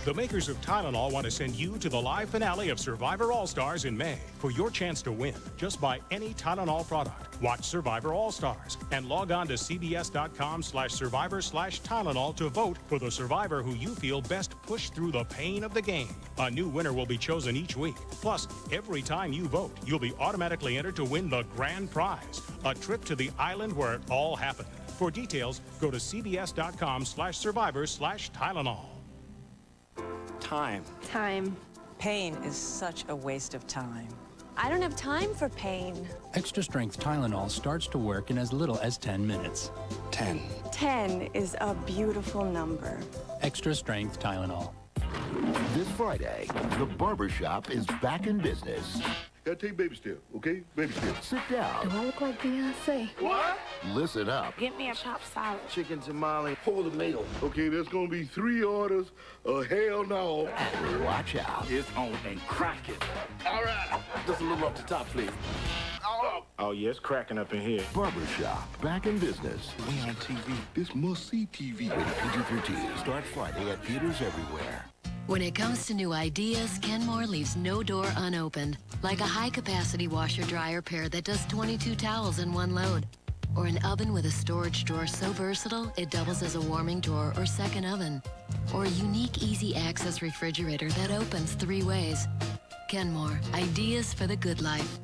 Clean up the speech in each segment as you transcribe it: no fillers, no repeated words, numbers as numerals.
The makers of Tylenol want to send you to the live finale of Survivor All-Stars in May. For your chance to win, just buy any Tylenol product. Watch Survivor All-Stars and log on to cbs.com/survivor/Tylenol to vote for the survivor who you feel best pushed through the pain of the game. A new winner will be chosen each week. Plus, every time you vote, you'll be automatically entered to win the grand prize, a trip to the island where it all happened. For details, go to cbs.com/survivor/Tylenol. Time. Time. Pain is such a waste of time. I don't have time for pain. Extra strength Tylenol starts to work in as little as 10 minutes. 10. 10 is a beautiful number. Extra strength Tylenol. This Friday, the Barbershop is back in business. Gotta take baby step, okay? Baby step. Sit down. Do I look like Beyonce? What? Listen up. Get me a chopped salad. Chicken tamale, whole tomato. Okay, there's gonna be 3 orders. Hell no. And watch out. It's on and crack it. All right. Just a little up the top, please. Oh, yeah, it's cracking up in here. Barbershop, back in business. We on TV. This must-see TV. Rated PG-13. Starts Friday at theaters everywhere. When it comes to new ideas, Kenmore leaves no door unopened. Like a high-capacity washer-dryer pair that does 22 towels in one load. Or an oven with a storage drawer so versatile, it doubles as a warming drawer or second oven. Or a unique easy-access refrigerator that opens 3 ways. Kenmore, ideas for the good life.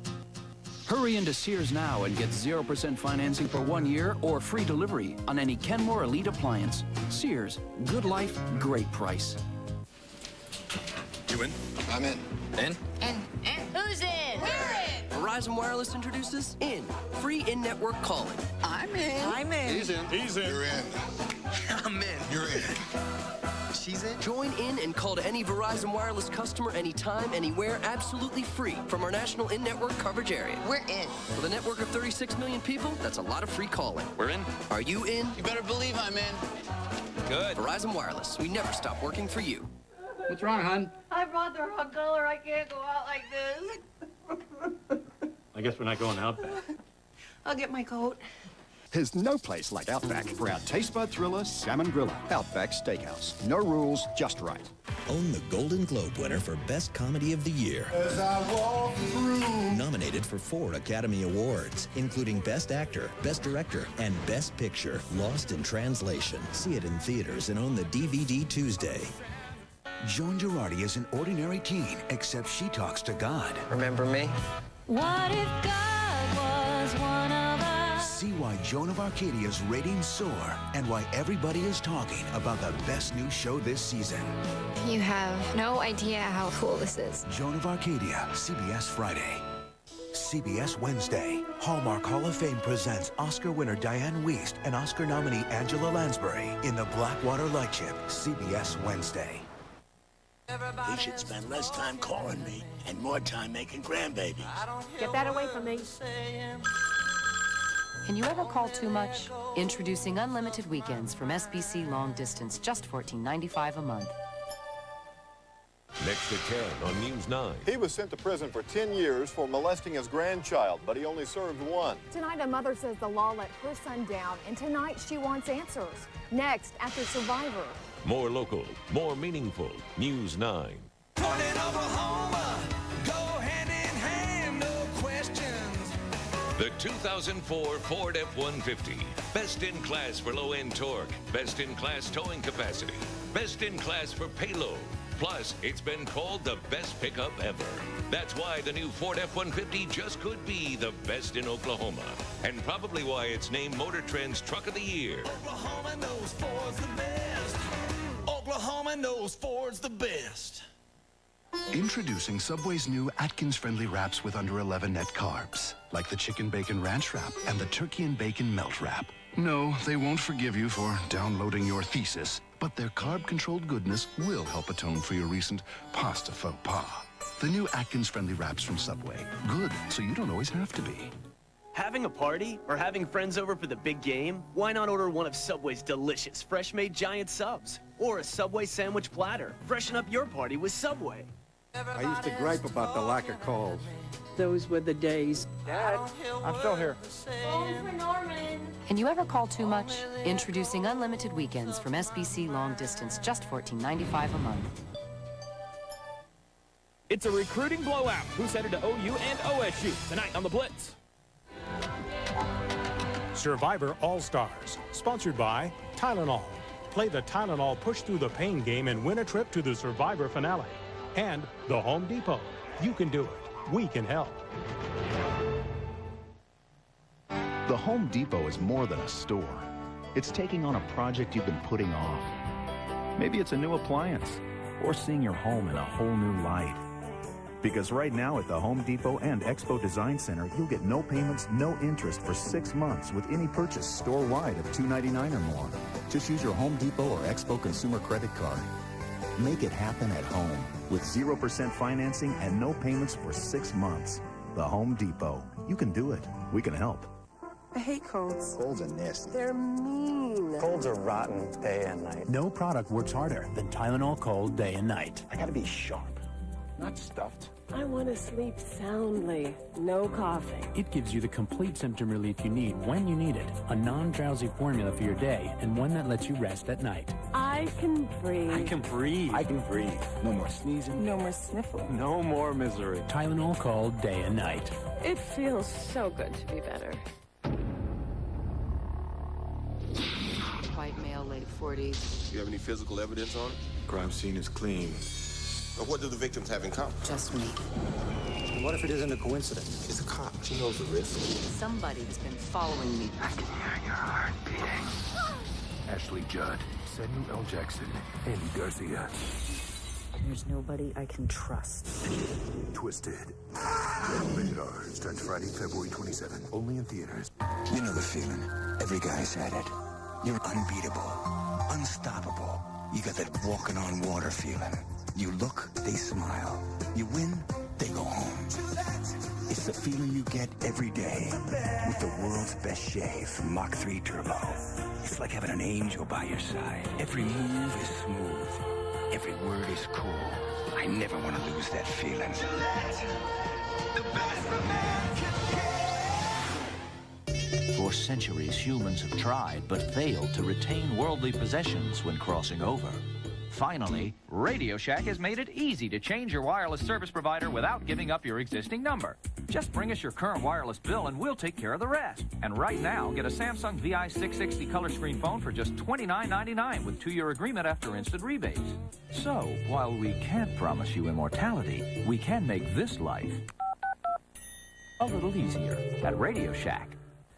Hurry into Sears now and get 0% financing for 1 year or free delivery on any Kenmore Elite appliance. Sears, good life, great price. You in? I'm in. In? In. Who's in? We're in. Verizon Wireless introduces In. Free in-network calling. I'm in. I'm in. He's in. He's in. You're in. I'm in. You're in. She's in. Join in and call to any Verizon Wireless customer anytime, anywhere, absolutely free from our national in-network coverage area. We're in. With a network of 36 million people, that's a lot of free calling. We're in. Are you in? You better believe I'm in. Good. Verizon Wireless. We never stop working for you. What's wrong, hon? I brought the wrong color. I can't go out like this. I guess we're not going out back. I'll get my coat. There's no place like Outback for our taste bud thriller salmon griller. Outback Steakhouse. No rules, just right. Own the Golden Globe winner for Best Comedy of the Year. As I walk through. Nominated for 4 Academy Awards, including Best Actor, Best Director, and Best Picture. Lost in Translation. See it in theaters and on the DVD Tuesday. Joan Girardi is an ordinary teen, except she talks to God. Remember me? What if God was one of us? See why Joan of Arcadia's ratings soar and why everybody is talking about the best new show this season. You have no idea how cool this is. Joan of Arcadia, CBS Friday. CBS Wednesday. Hallmark Hall of Fame presents Oscar winner Diane Wiest and Oscar nominee Angela Lansbury in the Blackwater Lightship. CBS Wednesday. He should spend less time calling me and more time making grandbabies. Get that away from me. Can you ever call too much? Introducing unlimited weekends from SBC Long Distance, just $14.95 a month. Next at 10 on News 9. He was sent to prison for 10 years for molesting his grandchild, but he only served 1. Tonight, a mother says the law let her son down, and tonight she wants answers. Next, after Survivor. More local, more meaningful. News 9. Oklahoma, go hand in hand, no questions. The 2004 Ford F-150. Best in class for low-end torque. Best in class towing capacity. Best in class for payload. Plus, it's been called the best pickup ever. That's why the new Ford F-150 just could be the best in Oklahoma. And probably why it's named Motor Trend's Truck of the Year. Oklahoma knows Ford's the best. Oklahoma knows Ford's the best. Introducing Subway's new Atkins-friendly wraps with under 11 net carbs, like the Chicken Bacon Ranch Wrap and the Turkey and Bacon Melt Wrap. No, they won't forgive you for downloading your thesis, but their carb-controlled goodness will help atone for your recent pasta faux pas. The new Atkins-friendly wraps from Subway. Good, so you don't always have to be. Having a party or having friends over for the big game? Why not order one of Subway's delicious fresh-made giant subs? Or a Subway sandwich platter. Freshen up your party with Subway. I used to gripe about the lack of calls. Those were the days. Dad, I'm still here. Phone for Norman. Can you ever call too much? Introducing unlimited weekends from SBC Long Distance, just $14.95 a month. It's a recruiting blowout. Who's headed to OU and OSU tonight on the Blitz? Survivor All-Stars, sponsored by Tylenol. Play the Tylenol Push Through the Pain game and win a trip to the Survivor finale. And the Home Depot. You can do it. We can help. The Home Depot is more than a store. It's taking on a project you've been putting off. Maybe it's a new appliance or seeing your home in a whole new light. Because right now at the Home Depot and Expo Design Center, you'll get no payments, no interest for 6 months with any purchase store-wide of $2.99 or more. Just use your Home Depot or Expo consumer credit card. Make it happen at home with 0% financing and no payments for 6 months. The Home Depot. You can do it. We can help. I hate colds. Colds are nasty. They're mean. Colds are rotten day and night. No product works harder than Tylenol Cold day and night. I gotta be sharp, not stuffed. I want to sleep soundly. No coughing. It gives you the complete symptom relief you need when you need it. A non-drowsy formula for your day and one that lets you rest at night. I can breathe. I can breathe. I can breathe. No more sneezing. No more sniffling. No more misery. Tylenol Cold day and night. It feels so good to be better. White male, late 40s. Do you have any physical evidence on it? Crime scene is clean. But what do the victims have in common? Just me. And what if it isn't a coincidence? It's a cop. She knows the risk. Somebody's been following me. I can hear your heart beating. Ashley Judd, Samuel L. Jackson, Andy Garcia. There's nobody I can trust. Twisted. Rated R. Starts Friday, February 27th. Only in theaters. You know the feeling. Every guy's had it. You're unbeatable. Unstoppable. You got that walking on water feeling. You look, they smile. You win, they go home. It's the feeling you get every day with the world's best shave, Mach 3 Turbo. It's like having an angel by your side. Every move is smooth. Every word is cool. I never want to lose that feeling. For centuries, humans have tried but failed to retain worldly possessions when crossing over. Finally, RadioShack has made it easy to change your wireless service provider without giving up your existing number. Just bring us your current wireless bill and we'll take care of the rest. And right now, get a Samsung VI660 color screen phone for just $29.99 with 2-year agreement after instant rebates. So, while we can't promise you immortality, we can make this life a little easier at RadioShack.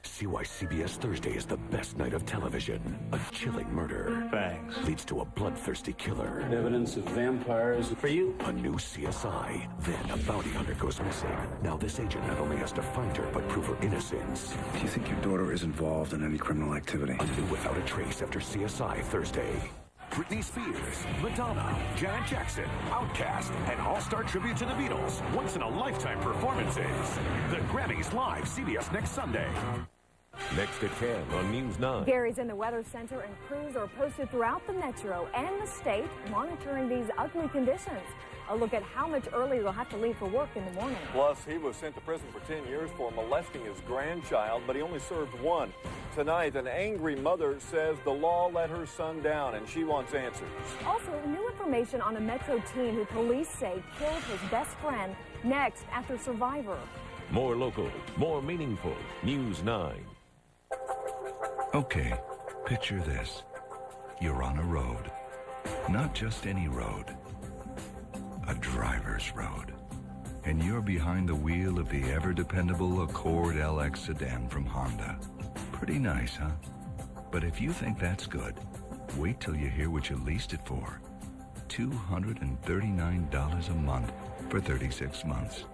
See why CBS Thursday is the best night of television. A chilling murder. Thanks. Leads to a bloodthirsty killer. Evidence of vampires for you. A new CSI. Then a bounty hunter goes missing. Now this agent not only has to find her, but prove her innocence. Do you think your daughter is involved in any criminal activity? A new Without a Trace after CSI Thursday. Britney Spears, Madonna, Janet Jackson, Outkast, and all-star tribute to the Beatles. Once-in-a-lifetime performances. The Grammys live CBS next Sunday. Next at 10 on News 9. Gary's in the Weather Center, and crews are posted throughout the metro and the state monitoring these ugly conditions. A look at how much earlier you'll have to leave for work in the morning. Plus, he was sent to prison for 10 years for molesting his grandchild, but he only served 1. Tonight, an angry mother says the law let her son down, and she wants answers. Also, new information on a metro teen who police say killed his best friend. Next, after Survivor. More local, more meaningful. News 9. Okay, picture this. You're on a road. Not just any road. A driver's road. And you're behind the wheel of the ever-dependable Accord LX sedan from Honda. Pretty nice, huh? But if you think that's good, wait till you hear what you leased it for. $239 a month for 36 months.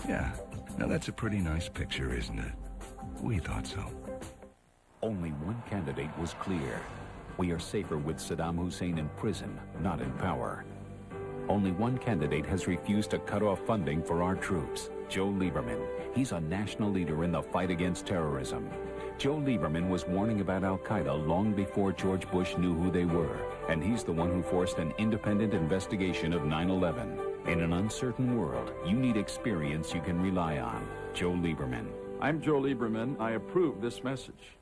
Yeah, now that's a pretty nice picture, isn't it? We thought so. Only one candidate was clear. We are safer with Saddam Hussein in prison, not in power. Only one candidate has refused to cut off funding for our troops, Joe Lieberman. He's a national leader in the fight against terrorism. Joe Lieberman was warning about Al-Qaeda long before George Bush knew who they were, and he's the one who forced an independent investigation of 9/11. In an uncertain world, you need experience you can rely on. Joe Lieberman. I'm Joe Lieberman. I approve this message.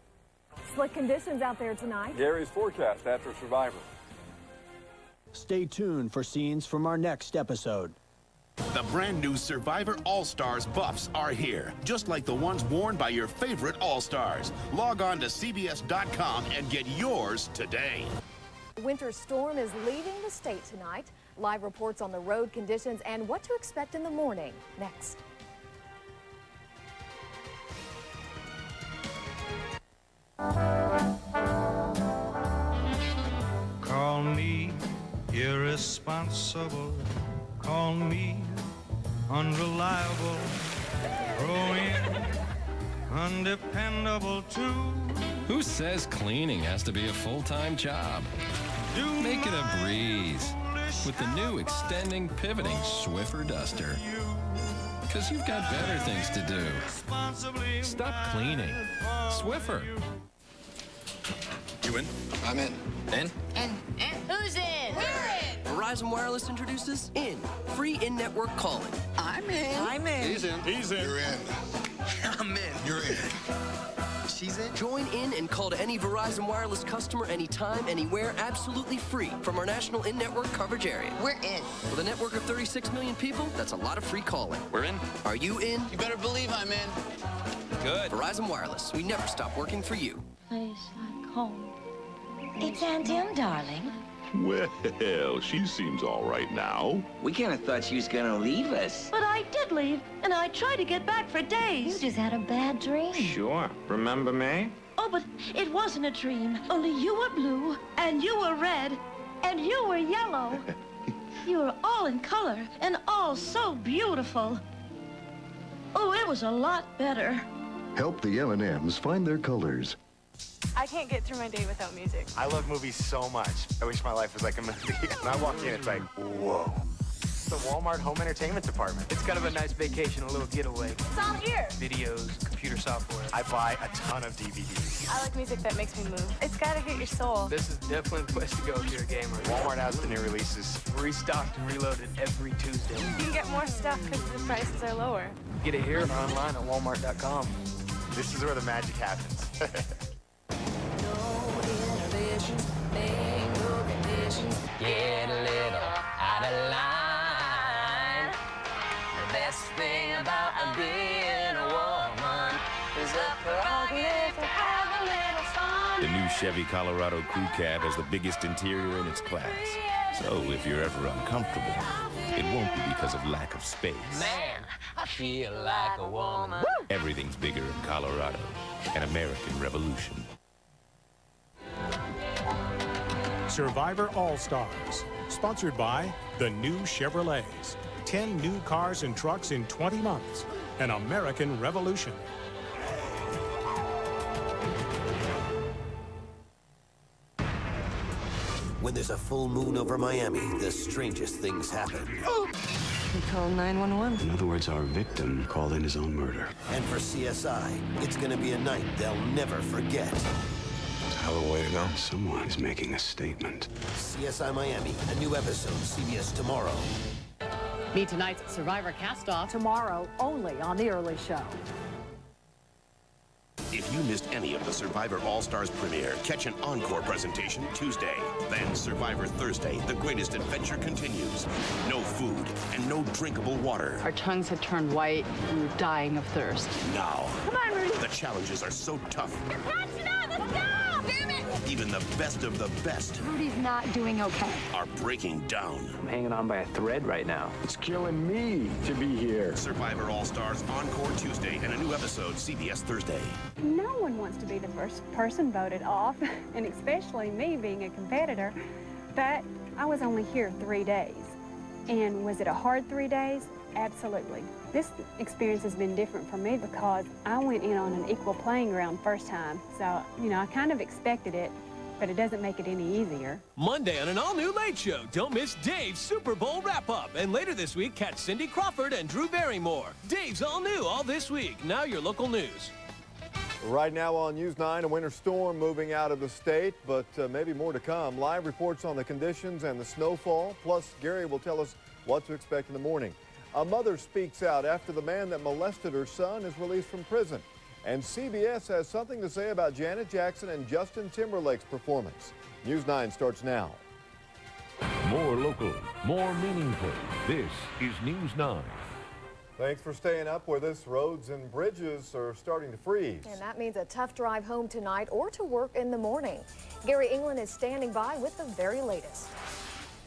Slick conditions out there tonight. Gary's forecast after Survivor. Stay tuned for scenes from our next episode. The brand new Survivor All-Stars buffs are here, just like the ones worn by your favorite All-Stars. Log on to CBS.com and get yours today. Winter storm is leaving the state tonight. Live reports on the road conditions and what to expect in the morning. Next. Call me irresponsible. Call me unreliable. Growing undependable too. Who says cleaning has to be a full-time job? Make it a breeze with the new extending, pivoting Swiffer Duster. Because you've got better things to do. Stop cleaning. Swiffer. You in? I'm in. In? In. Who's in? We're in. Verizon Wireless introduces In. Free in-network calling. I'm in. I'm in. He's in. He's in. You're in. I'm in. You're in. She's in. Join in and call to any Verizon Wireless customer anytime, anywhere, absolutely free from our national in-network coverage area. We're in. With a network of 36 million people, that's a lot of free calling. We're in. Are you in? You better believe I'm in. Good. Verizon Wireless. We never stop working for you. Place like home. It's Aunt Em, darling. Well, she seems all right now. We kind of thought she was gonna leave us. But I did leave, and I tried to get back for days. You just had a bad dream. Sure. Remember me? Oh, but it wasn't a dream. Only you were blue, and you were red, and you were yellow. You were all in color, and all so beautiful. Oh, it was a lot better. Help the M&Ms find their colors. I can't get through my day without music. I love movies so much. I wish my life was like a movie. When I walk in, it's like, whoa. The Walmart home entertainment department. It's kind of a nice vacation, a little getaway. It's all here. Videos, computer software. I buy a ton of DVDs. I like music that makes me move. It's gotta hit your soul. This is definitely the place to go if you're a gamer. Walmart has the new releases. Restocked and reloaded every Tuesday. You can get more stuff because the prices are lower. Get it here or online at walmart.com. This is where the magic happens. Get a little out of line. The best thing about being a woman is the prerogative to have a little fun. The new Chevy Colorado Crew Cab has the biggest interior in its class. So if you're ever uncomfortable, it won't be because of lack of space. Man, I feel like a woman. Everything's bigger in Colorado. An American revolution. Survivor All-Stars, sponsored by the new Chevrolets. 10 new cars and trucks in 20 months. An American revolution. When there's a full moon over Miami, the strangest things happen. We called 911. In other words, our victim called in his own murder. And for CSI, it's gonna be a night they'll never forget. It's a hell of a way to go. Someone is making a statement. CSI Miami, a new episode, CBS tomorrow. Meet tonight's Survivor cast-off. Tomorrow, only on The Early Show. If you missed any of the Survivor All-Stars premiere, catch an encore presentation Tuesday. Then Survivor Thursday, the greatest adventure continues. No food and no drinkable water. Our tongues had turned white and we were dying of thirst. Now, Come on, Rudy. the challenges are so tough. You're catching up. Let's go. Damn it. Even the best of the best Rudy's not doing okay. are breaking down. I'm hanging on by a thread right now. It's killing me to be here. Survivor All-Stars Encore Tuesday and a new episode CBS Thursday. No one wants to be the first person voted off, and especially me being a competitor. But I was only here 3 days. And was it a hard 3 days? Absolutely. This experience has been different for me because I went in on an equal playing ground first time. So, I kind of expected it, but it doesn't make it any easier. Monday on an all-new Late Show, don't miss Dave's Super Bowl wrap-up. And later this week, catch Cindy Crawford and Drew Barrymore. Dave's all new all this week. Now your local news. Right now on News 9, a winter storm moving out of the state, but maybe more to come. Live reports on the conditions and the snowfall. Plus, Gary will tell us what to expect in the morning. A mother speaks out after the man that molested her son is released from prison. And CBS has something to say about Janet Jackson and Justin Timberlake's performance. News 9 starts now. More More local, more meaningful. This is News 9. Thanks for staying up with us. Roads and bridges are starting to freeze. And that means a tough drive home tonight or to work in the morning. Gary England is standing by with the very latest.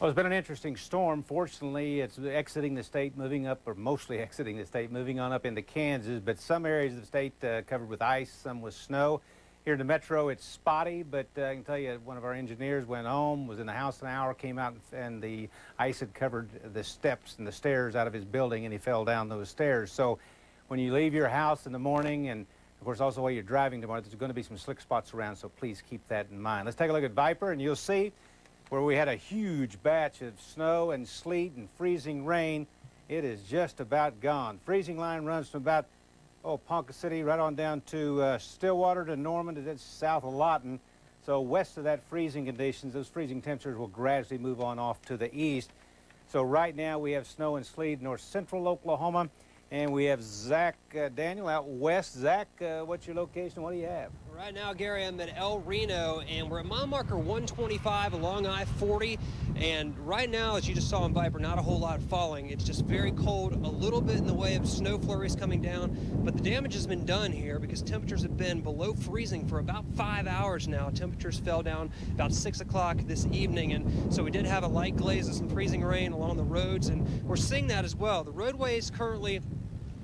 Well, it's been an interesting storm. Fortunately, it's exiting the state, moving up, or mostly exiting the state, moving on up into Kansas. But some areas of the state covered with ice, some with snow. Here in the metro, it's spotty, but I can tell you one of our engineers went home, was in the house an hour, came out, and the ice had covered the steps and the stairs out of his building, and he fell down those stairs. So when you leave your house in the morning, and of course also while you're driving tomorrow, there's going to be some slick spots around, so please keep that in mind. Let's take a look at Viper, and you'll see where we had a huge batch of snow and sleet and freezing rain. It is just about gone. Freezing line runs from about Ponca City right on down to Stillwater to Norman, that's south of Lawton. So west of that freezing conditions, those freezing temperatures will gradually move on off to the east. So right now we have snow and sleet in north central Oklahoma, and we have Zach Daniel out west. Zach, what's your location? What do you have? Right now, Gary, I'm at El Reno, and we're at mile marker 125 along I-40. And right now, as you just saw in Viper, not a whole lot falling. It's just very cold, a little bit in the way of snow flurries coming down. But the damage has been done here because temperatures have been below freezing for about 5 hours now. Temperatures fell down about 6 o'clock this evening. And so we did have a light glaze of some freezing rain along the roads. And we're seeing that as well. The roadways currently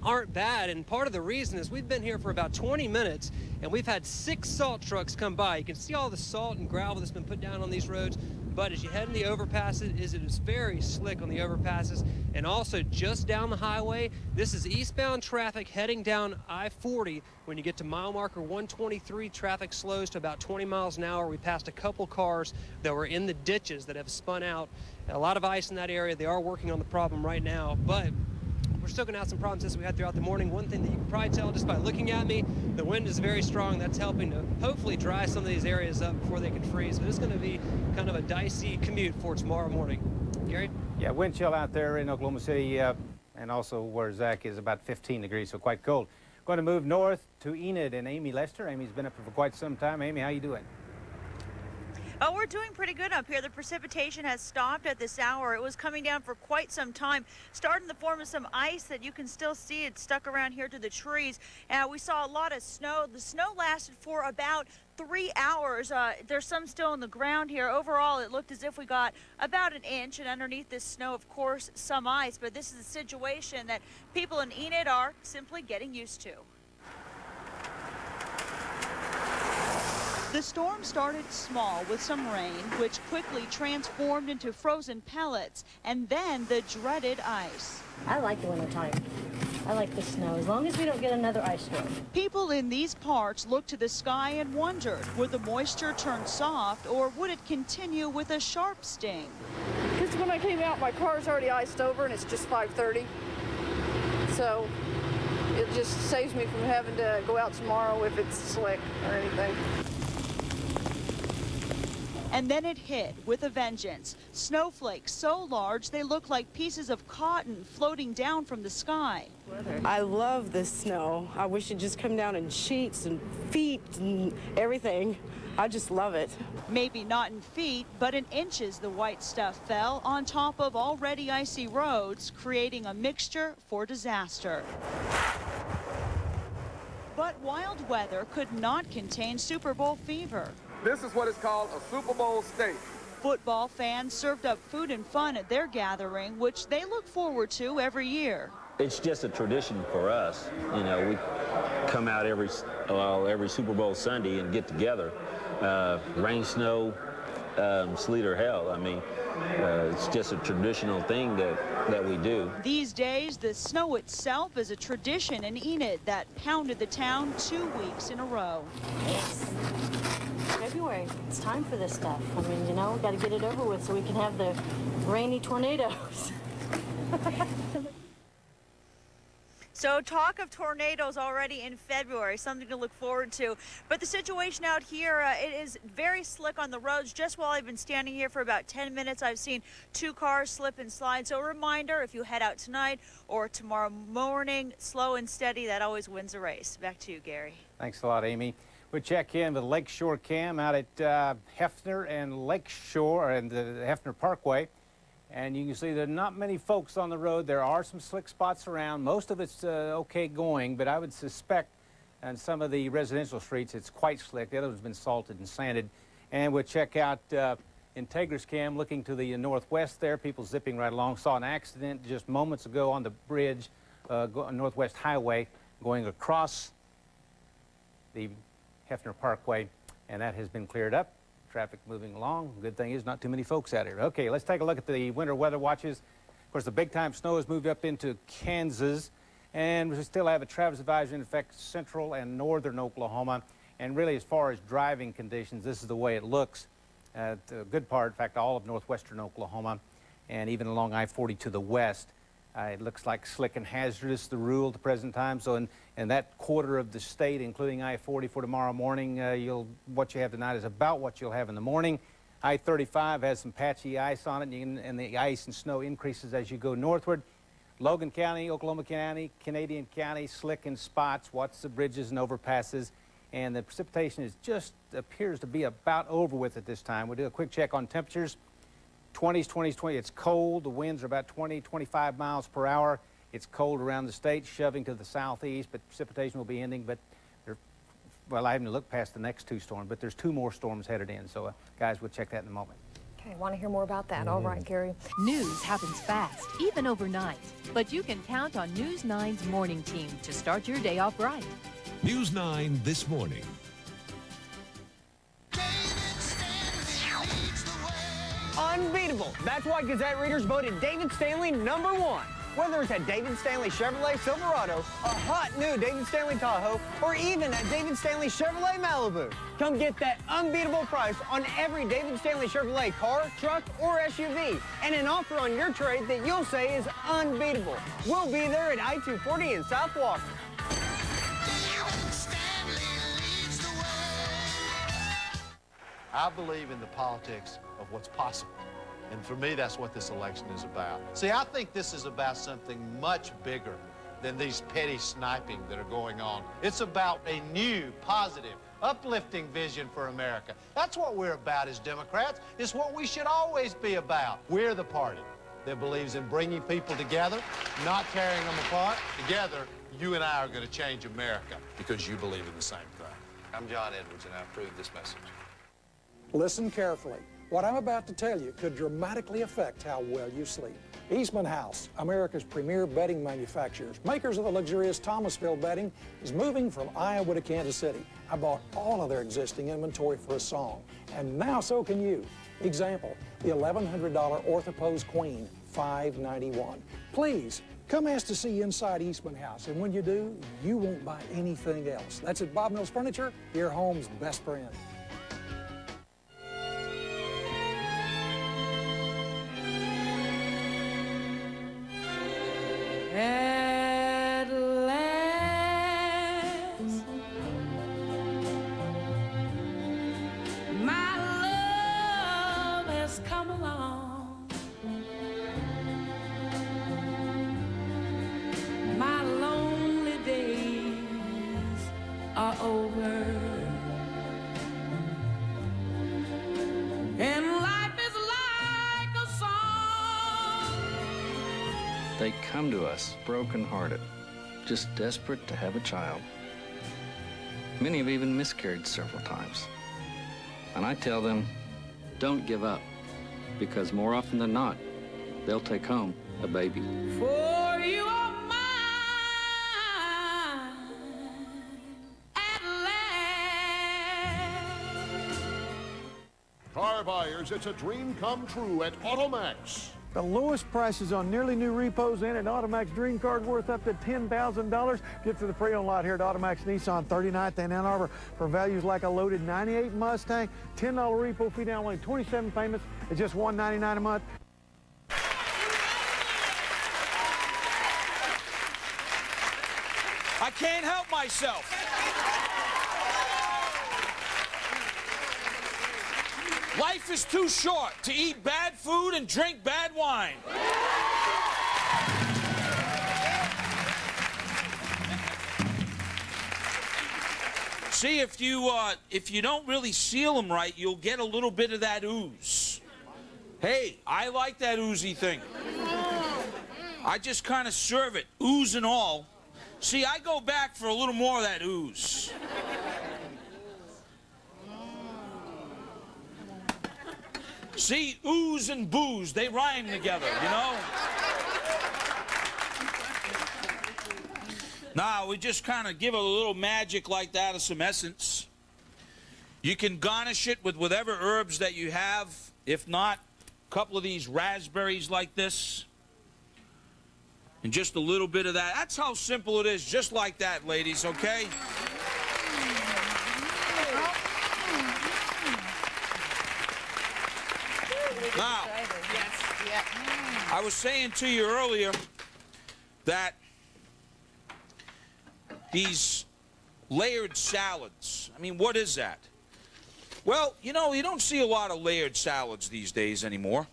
aren't bad, and part of the reason is we've been here for about 20 minutes and we've had 6 salt trucks come by. You can see all the salt and gravel that's been put down on these roads, but as you head in the overpasses, it is very slick on the overpasses. And also just down the highway, this is eastbound traffic heading down I-40. When you get to mile marker 123, traffic slows to about 20 miles an hour. We passed a couple cars that were in the ditches that have spun out. A lot of ice in that area. They are working on the problem right now, but we're still going to have some problems as we had throughout the morning. One thing that you can probably tell just by looking at me, the wind is very strong. That's helping to hopefully dry some of these areas up before they can freeze. But it's going to be kind of a dicey commute for tomorrow morning. Gary? Yeah, wind chill out there in Oklahoma City, and also where Zach is about 15 degrees, so quite cold. Going to move north to Enid and Amy Lester. Amy's been up here for quite some time. Amy, how you doing? Oh, we're doing pretty good up here. The precipitation has stopped at this hour. It was coming down for quite some time, starting to form of some ice that you can still see. It's stuck around here to the trees. We saw a lot of snow. The snow lasted for about 3 hours. There's some still on the ground here. Overall, it looked as if we got about an inch, and underneath this snow, of course, some ice. But this is a situation that people in Enid are simply getting used to. The storm started small with some rain, which quickly transformed into frozen pellets, and then the dreaded ice. I like the wintertime. I like the snow, as long as we don't get another ice storm. People in these parts looked to the sky and wondered, would the moisture turn soft, or would it continue with a sharp sting? Because when I came out, my car's already iced over, and it's just 5:30. So it just saves me from having to go out tomorrow if it's slick or anything. And then it hit with a vengeance. Snowflakes so large they look like pieces of cotton floating down from the sky. I love this snow. I wish it'd just come down in sheets and feet and everything. I just love it. Maybe not in feet, but in inches the white stuff fell on top of already icy roads, creating a mixture for disaster. But wild weather could not contain Super Bowl fever. This is what is called a Super Bowl steak. Football fans served up food and fun at their gathering, which they look forward to every year. It's just a tradition for us. You know, we come out every Super Bowl Sunday and get together. Rain, snow, sleet or hell. I mean, it's just a traditional thing that we do. These days, the snow itself is a tradition in Enid that pounded the town 2 weeks in a row. It's February. It's time for this stuff. I mean, you know, we've got to get it over with so we can have the rainy tornadoes. So talk of tornadoes already in February, something to look forward to. But the situation out here, it is very slick on the roads. Just while I've been standing here for about 10 minutes, I've seen 2 cars slip and slide. So a reminder, if you head out tonight or tomorrow morning, slow and steady, that always wins a race. Back to you, Gary. Thanks a lot, Amy. We'll check in with Lakeshore Cam out at Hefner and Lakeshore and the Hefner Parkway. And you can see there are not many folks on the road. There are some slick spots around. Most of it's okay going, but I would suspect on some of the residential streets it's quite slick. The other one's been salted and sanded. And we'll check out Integris Cam looking to the northwest there. People zipping right along. Saw an accident just moments ago on the bridge, Northwest Highway, going across the Hefner Parkway, and that has been cleared up. Traffic moving along. Good thing is not too many folks out here. Okay, let's take a look at the winter weather watches. Of course, the big-time snow has moved up into Kansas, and we still have a Travis advisory in effect central and northern Oklahoma. And really, as far as driving conditions, this is the way it looks. The good part, in fact, all of northwestern Oklahoma, and even along I-40 to the west. It looks like slick and hazardous, the rule at the present time. So in that quarter of the state, including I-40 for tomorrow morning, what you have tonight is about what you'll have in the morning. I-35 has some patchy ice on it, and the ice and snow increases as you go northward. Logan County, Oklahoma County, Canadian County, slick in spots. Watch the bridges and overpasses. And the precipitation is just appears to be about over with at this time. We'll do a quick check on temperatures. 20s, 20s, 20. It's cold. The winds are about 20, 25 miles per hour. It's cold around the state, shoving to the southeast, but precipitation will be ending. But well, I haven't looked past the next two storms, but there's two more storms headed in. So, guys, we'll check that in a moment. Okay, want to hear more about that. All right, Gary. News happens fast, even overnight. But you can count on News 9's morning team to start your day off right. News 9 this morning. Unbeatable. That's why Gazette readers voted David Stanley #1. Whether it's a David Stanley Chevrolet Silverado, a hot new David Stanley Tahoe, or even a David Stanley Chevrolet Malibu, come get that unbeatable price on every David Stanley Chevrolet car, truck, or SUV, and an offer on your trade that you'll say is unbeatable. We'll be there at I-240 in South Walker. I believe in the politics of what's possible. And for me, that's what this election is about. See, I think this is about something much bigger than these petty sniping that are going on. It's about a new, positive, uplifting vision for America. That's what we're about as Democrats. It's what we should always be about. We're the party that believes in bringing people together, not tearing them apart. Together, you and I are going to change America because you believe in the same thing. I'm John Edwards, and I approve this message. Listen carefully. What I'm about to tell you could dramatically affect how well you sleep. Eastman House, America's premier bedding manufacturers, makers of the luxurious Thomasville bedding, is moving from Iowa to Kansas City. I bought all of their existing inventory for a song, and now so can you. Example, the $1,100 Orthopose Queen, $591. Please, come ask to see inside Eastman House, and when you do, you won't buy anything else. That's at Bob Mills Furniture, your home's best friend. At last, my love has come along. My lonely days are over, and life is like a song. They come to us broken-hearted, just desperate to have a child. Many have even miscarried several times. And I tell them, don't give up, because more often than not, they'll take home a baby. For you are mine at last. Car buyers, it's a dream come true at Automax. The lowest prices on nearly new repos and an Automax Dream Card worth up to $10,000. Get to the pre-owned lot here at Automax Nissan 39th and Ann Arbor for values like a loaded 98 Mustang, $10 repo fee down, only 27 payments at just $199 a month. I can't help myself. Life is too short to eat bad food and drink bad wine. See, if you don't really seal them right, you'll get a little bit of that ooze. Hey, I like that oozy thing. I just kind of serve it, ooze and all. See, I go back for a little more of that ooze. See, ooze and booze, they rhyme together, you know? Now, we just kind of give it a little magic like that of some essence. You can garnish it with whatever herbs that you have. If not, a couple of these raspberries like this. And just a little bit of that. That's how simple it is, just like that, ladies, okay? Now, I was saying to you earlier that these layered salads, I mean, what is that? Well, you know, you don't see a lot of layered salads these days anymore.